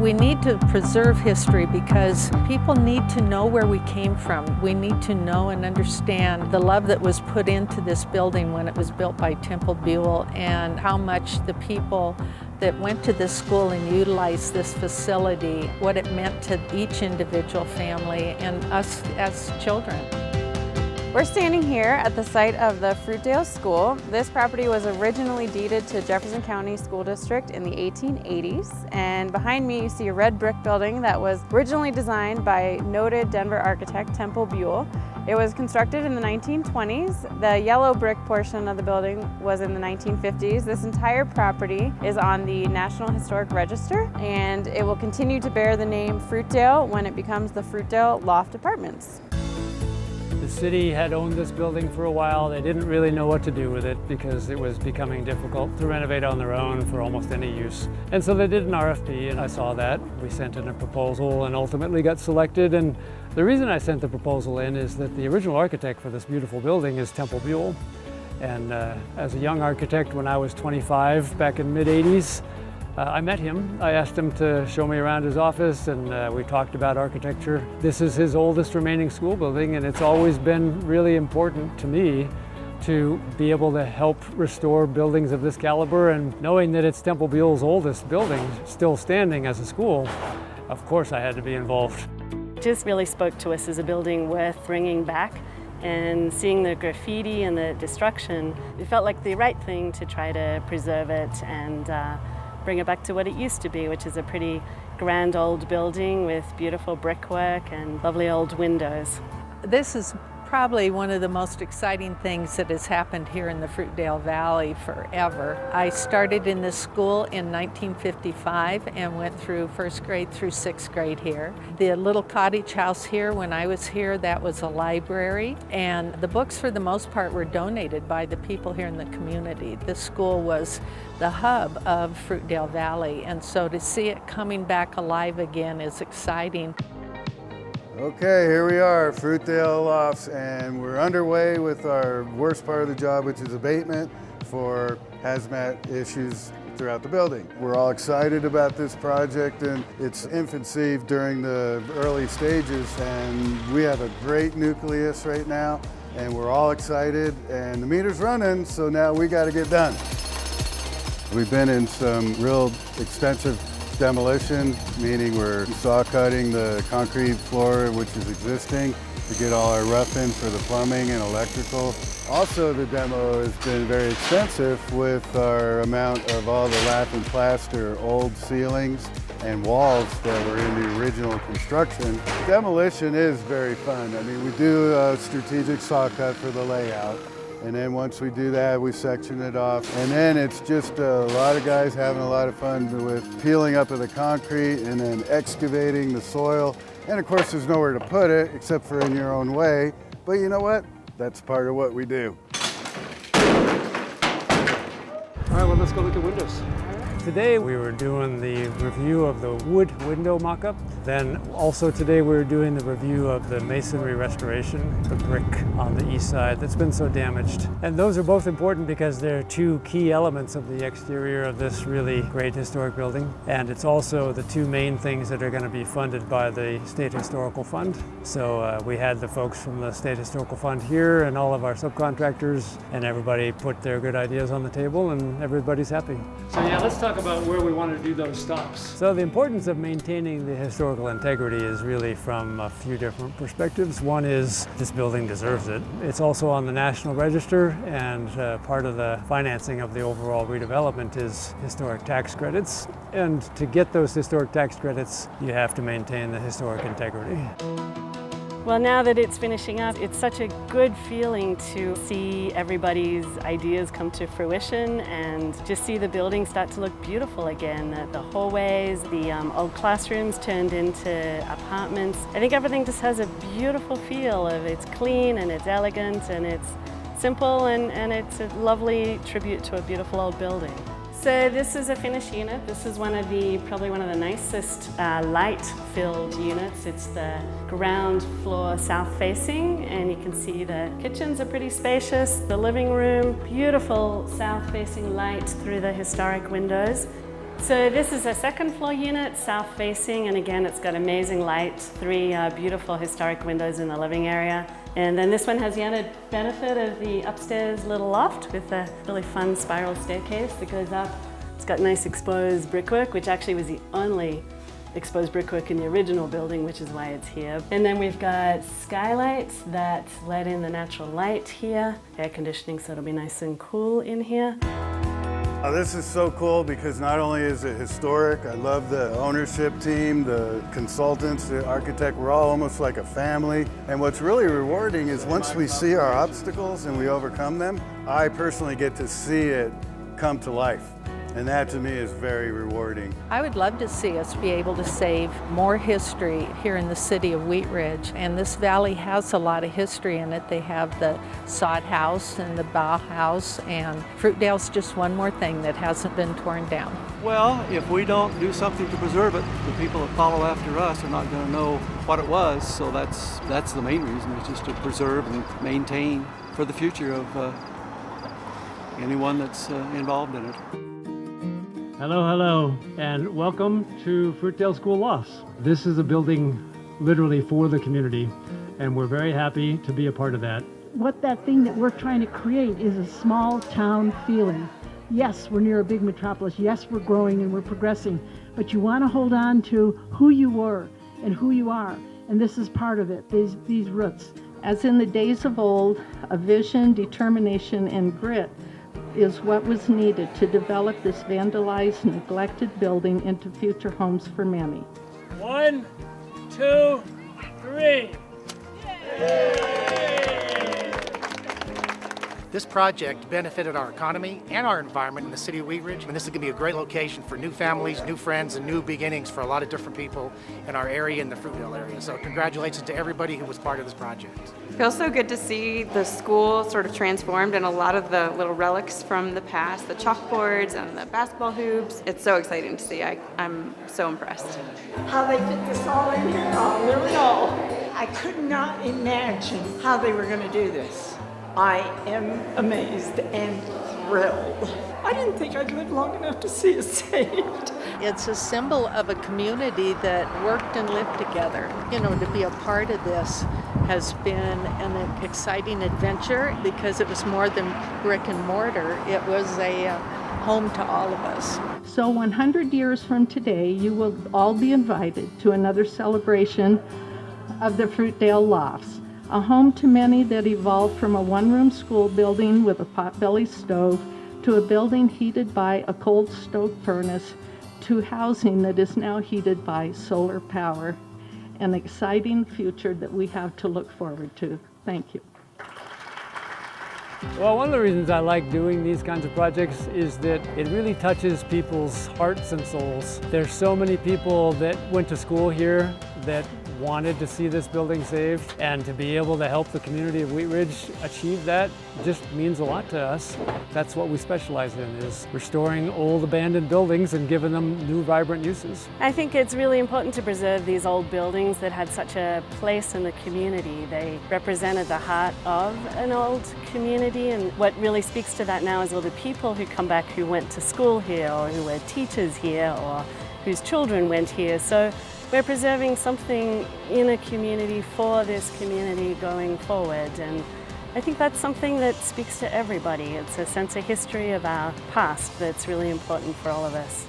We need to preserve history because people need to know where we came from. We need to know and understand the love that was put into this building when it was built by Temple Buell, and how much the people that went to this school and utilized this facility, what it meant to each individual family and us as children. We're standing here at the site of the Fruitdale School. This property was originally deeded to Jefferson County School District in the 1880s. And behind me you see a red brick building that was originally designed by noted Denver architect Temple Buell. It was constructed in the 1920s. The yellow brick portion of the building was in the 1950s. This entire property is on the National Historic Register, and it will continue to bear the name Fruitdale when it becomes the Fruitdale Loft Apartments. The city had owned this building for a while. They didn't really know what to do with it because it was becoming difficult to renovate on their own for almost any use. And so they did an RFP, and I saw that. We sent in a proposal and ultimately got selected. And the reason I sent the proposal in is that the original architect for this beautiful building is Temple Buell. And as a young architect, when I was 25 back in the mid-80s, I met him. I asked him to show me around his office, and we talked about architecture. This is his oldest remaining school building, and it's always been really important to me to be able to help restore buildings of this caliber. And knowing that it's Temple Buell's oldest building still standing as a school, of course I had to be involved. It just really spoke to us as a building worth bringing back, and seeing the graffiti and the destruction, it felt like the right thing to try to preserve it and bring it back to what it used to be, which is a pretty grand old building with beautiful brickwork and lovely old windows. This is probably one of the most exciting things that has happened here in the Fruitdale Valley forever. I started in this school in 1955 and went through first grade through sixth grade here. The little cottage house here, when I was here, that was a library, and the books for the most part were donated by the people here in the community. The school was the hub of Fruitdale Valley, and so to see it coming back alive again is exciting. Okay, here we are, Fruitdale Lofts, and we're underway with our worst part of the job, which is abatement for hazmat issues throughout the building. We're all excited about this project and its infancy during the early stages, and we have a great nucleus right now, and we're all excited, and the meter's running, so now we got to get done. We've been in some real extensive demolition, meaning we're saw cutting the concrete floor which is existing to get all our rough in for the plumbing and electrical. Also, the demo has been very extensive with our amount of all the lath and plaster, old ceilings and walls that were in the original construction. Demolition is very fun. I mean, we do a strategic saw cut for the layout. And then once we do that, we section it off. And then it's just a lot of guys having a lot of fun with peeling up of the concrete and then excavating the soil. And of course, there's nowhere to put it except for in your own way. But you know what? That's part of what we do. All right, well, let's go look at windows. Today we were doing the review of the wood window mock-up. Then also today we were doing the review of the masonry restoration, the brick on the east side that's been so damaged. And those are both important because they're two key elements of the exterior of this really great historic building. And it's also the two main things that are going to be funded by the State Historical Fund. So we had the folks from the State Historical Fund here and all of our subcontractors, and everybody put their good ideas on the table and everybody's happy. So yeah, let's talk about where we want to do those stops. So the importance of maintaining the historical integrity is really from a few different perspectives. One is this building deserves it. It's also on the National Register, and part of the financing of the overall redevelopment is historic tax credits. And to get those historic tax credits, you have to maintain the historic integrity. Well, now that it's finishing up, it's such a good feeling to see everybody's ideas come to fruition and just see the building start to look beautiful again. The hallways, the old classrooms turned into apartments. I think everything just has a beautiful feel of it's clean and it's elegant and it's simple and it's a lovely tribute to a beautiful old building. So this is a finished unit. This is probably one of the nicest light-filled units. It's the ground floor south-facing, and you can see the kitchens are pretty spacious. The living room, beautiful south-facing light through the historic windows. So this is a second floor unit, south facing, and again it's got amazing light, 3 beautiful historic windows in the living area. And then this one has the added benefit of the upstairs little loft with a really fun spiral staircase that goes up. It's got nice exposed brickwork, which actually was the only exposed brickwork in the original building, which is why it's here. And then we've got skylights that let in the natural light here, air conditioning so it'll be nice and cool in here. This is so cool because not only is it historic, I love the ownership team, the consultants, the architect, we're all almost like a family. And what's really rewarding is once we see our obstacles and we overcome them, I personally get to see it come to life. And that to me is very rewarding. I would love to see us be able to save more history here in the city of Wheat Ridge. And this valley has a lot of history in it. They have the sod house and the bough house, and Fruitdale's just one more thing that hasn't been torn down. Well, if we don't do something to preserve it, the people that follow after us are not going to know what it was. So that's the main reason, is just to preserve and maintain for the future of anyone that's involved in it. Hello, hello, and welcome to Fruitdale School Lofts. This is a building literally for the community, and we're very happy to be a part of that. What that thing that we're trying to create is a small town feeling. Yes, we're near a big metropolis. Yes, we're growing and we're progressing, but you want to hold on to who you were and who you are, and this is part of it, these roots. As in the days of old, a vision, determination, and grit is what was needed to develop this vandalized, neglected building into future homes for many. 1, 2, 3. This project benefited our economy and our environment in the city of Wheat Ridge. And this is going to be a great location for new families, new friends, and new beginnings for a lot of different people in our area and the Fruitdale area. So congratulations to everybody who was part of this project. It feels so good to see the school sort of transformed and a lot of the little relics from the past, the chalkboards and the basketball hoops. It's so exciting to see. I'm so impressed. How they fit this all in here, literally all. I could not imagine how they were going to do this. I am amazed and thrilled. I didn't think I'd live long enough to see it saved. It's a symbol of a community that worked and lived together. You know, to be a part of this has been an exciting adventure because it was more than brick and mortar. It was a home to all of us. So 100 years from today, you will all be invited to another celebration of the Fruitdale Lofts, a home to many that evolved from a one-room school building with a potbelly stove to a building heated by a cold stove furnace to housing that is now heated by solar power. An exciting future that we have to look forward to. Thank you. Well, one of the reasons I like doing these kinds of projects is that it really touches people's hearts and souls. There's so many people that went to school here that wanted to see this building saved, and to be able to help the community of Wheat Ridge achieve that just means a lot to us. That's what we specialize in, is restoring old abandoned buildings and giving them new vibrant uses. I think it's really important to preserve these old buildings that had such a place in the community. They represented the heart of an old community, and what really speaks to that now is all the people who come back who went to school here or who were teachers here or whose children went here. So we're preserving something in a community for this community going forward, and I think that's something that speaks to everybody. It's a sense of history of our past that's really important for all of us.